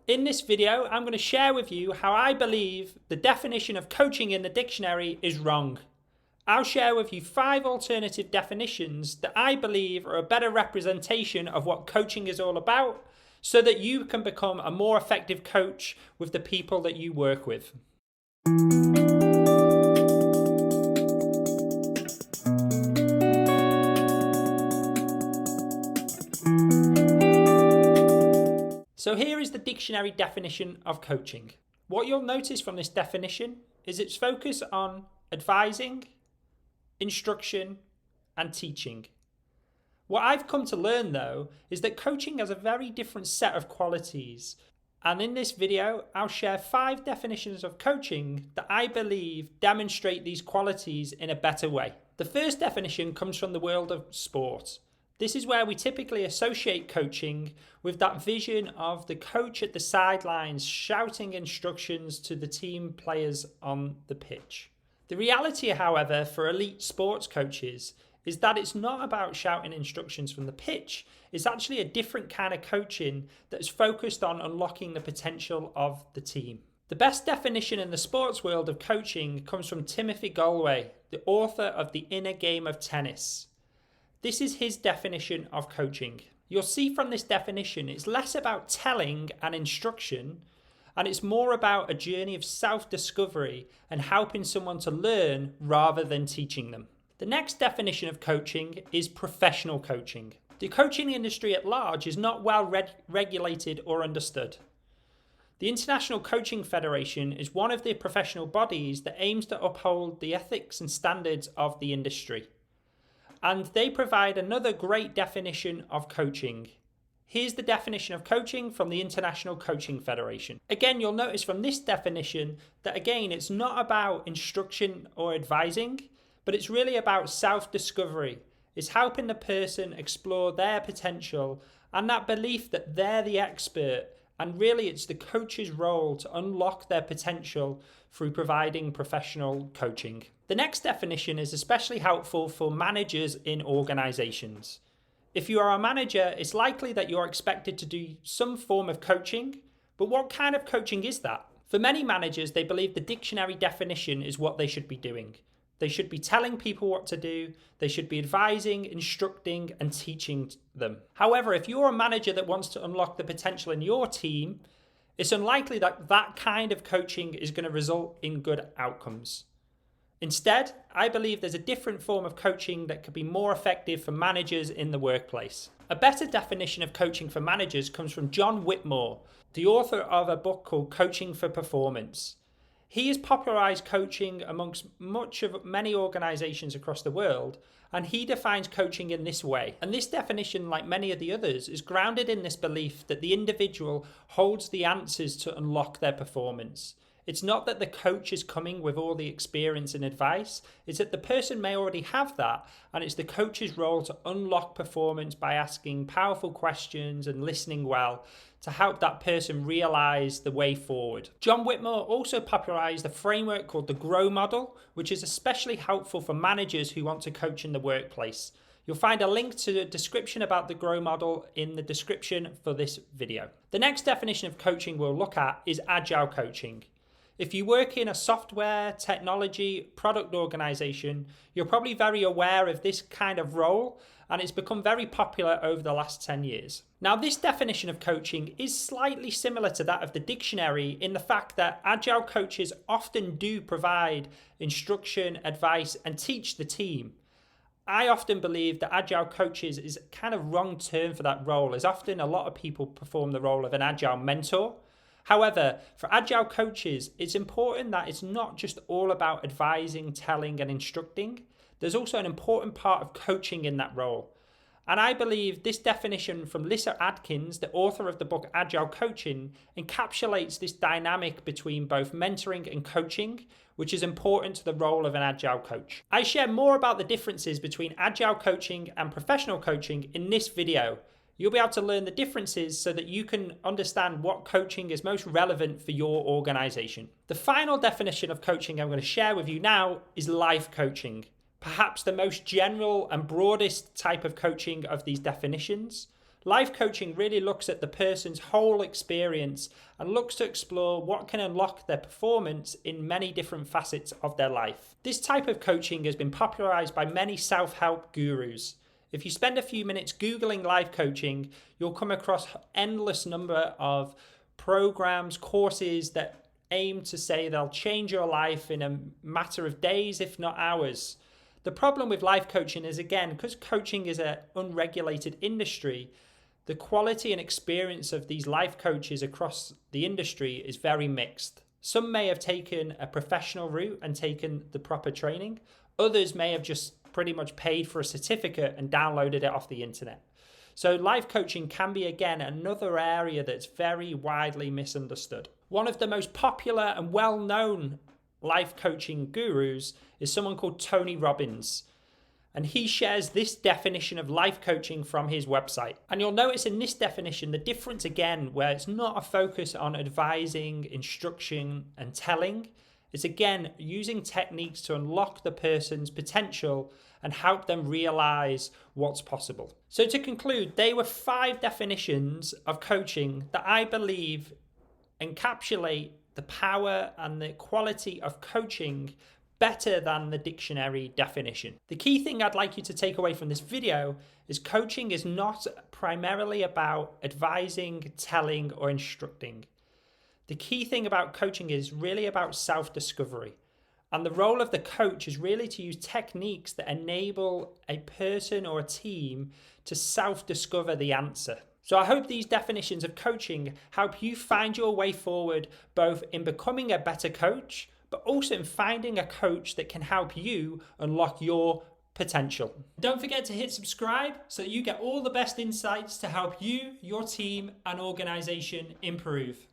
In this video, I'm going to share with you how I believe the definition of coaching in the dictionary is wrong. I'll share with you 5 alternative definitions that I believe are a better representation of what coaching is all about, so that you can become a more effective coach with the people that you work with. So here is the dictionary definition of coaching. What you'll notice from this definition is its focus on advising, instruction, and teaching. What I've come to learn though is that coaching has a very different set of qualities. And in this video, I'll share 5 definitions of coaching that I believe demonstrate these qualities in a better way. The first definition comes from the world of sport. This is where we typically associate coaching with that vision of the coach at the sidelines shouting instructions to the team players on the pitch. The reality, however, for elite sports coaches is that it's not about shouting instructions from the pitch. It's actually a different kind of coaching that is focused on unlocking the potential of the team. The best definition in the sports world of coaching comes from Timothy Gallwey, the author of The Inner Game of Tennis. This is his definition of coaching. You'll see from this definition, it's less about telling and instruction, and it's more about a journey of self-discovery and helping someone to learn rather than teaching them. The next definition of coaching is professional coaching. The coaching industry at large is not well regulated or understood. The International Coaching Federation is one of the professional bodies that aims to uphold the ethics and standards of the industry. And they provide another great definition of coaching. Here's the definition of coaching from the International Coaching Federation. Again, you'll notice from this definition that again, it's not about instruction or advising, but it's really about self-discovery. It's helping the person explore their potential and that belief that they're the expert. And really, it's the coach's role to unlock their potential through providing professional coaching. The next definition is especially helpful for managers in organizations. If you are a manager, it's likely that you're expected to do some form of coaching, but what kind of coaching is that? For many managers, they believe the dictionary definition is what they should be doing. They should be telling people what to do. They should be advising, instructing, and teaching them. However, if you're a manager that wants to unlock the potential in your team, it's unlikely that that kind of coaching is going to result in good outcomes. Instead, I believe there's a different form of coaching that could be more effective for managers in the workplace. A better definition of coaching for managers comes from John Whitmore, the author of a book called Coaching for Performance. He has popularized coaching amongst many organizations across the world, and he defines coaching in this way. And this definition, like many of the others, is grounded in this belief that the individual holds the answers to unlock their performance. It's not that the coach is coming with all the experience and advice. It's that the person may already have that, and it's the coach's role to unlock performance by asking powerful questions and listening well to help that person realize the way forward. John Whitmore also popularized a framework called the GROW model, which is especially helpful for managers who want to coach in the workplace. You'll find a link to the description about the GROW model in the description for this video. The next definition of coaching we'll look at is agile coaching. If you work in a software, technology, product organization, you're probably very aware of this kind of role, and it's become very popular over the last 10 years. Now, this definition of coaching is slightly similar to that of the dictionary in the fact that agile coaches often do provide instruction, advice, and teach the team. I often believe that agile coaches is kind of wrong term for that role, as often a lot of people perform the role of an agile mentor. However, for agile coaches, it's important that it's not just all about advising, telling, and instructing. There's also an important part of coaching in that role. And I believe this definition from Lyssa Adkins, the author of the book Agile Coaching, encapsulates this dynamic between both mentoring and coaching, which is important to the role of an agile coach. I share more about the differences between agile coaching and professional coaching in this video. You'll be able to learn the differences so that you can understand what coaching is most relevant for your organization. The final definition of coaching I'm going to share with you now is life coaching. Perhaps the most general and broadest type of coaching of these definitions, Life coaching really looks at the person's whole experience and looks to explore what can unlock their performance in many different facets of their life. This type of coaching has been popularized by many self-help gurus. If you spend a few minutes Googling life coaching, you'll come across endless number of programs, courses that aim to say they'll change your life in a matter of days, if not hours. The problem with life coaching is, again, because coaching is an unregulated industry, the quality and experience of these life coaches across the industry is very mixed. Some may have taken a professional route and taken the proper training. Others may have just pretty much paid for a certificate and downloaded it off the internet. So life coaching can be, again, another area that's very widely misunderstood. One of the most popular and well-known life coaching gurus is someone called Tony Robbins. And he shares this definition of life coaching from his website. And you'll notice in this definition the difference again, where it's not a focus on advising, instruction, and telling. It's again using techniques to unlock the person's potential and help them realize what's possible. So to conclude, they were 5 definitions of coaching that I believe encapsulate the power and the quality of coaching better than the dictionary definition. The key thing I'd like you to take away from this video is coaching is not primarily about advising, telling, or instructing. The key thing about coaching is really about self-discovery. And the role of the coach is really to use techniques that enable a person or a team to self-discover the answer. So I hope these definitions of coaching help you find your way forward, both in becoming a better coach, but also in finding a coach that can help you unlock your potential. Don't forget to hit subscribe so that you get all the best insights to help you, your team, and organization improve.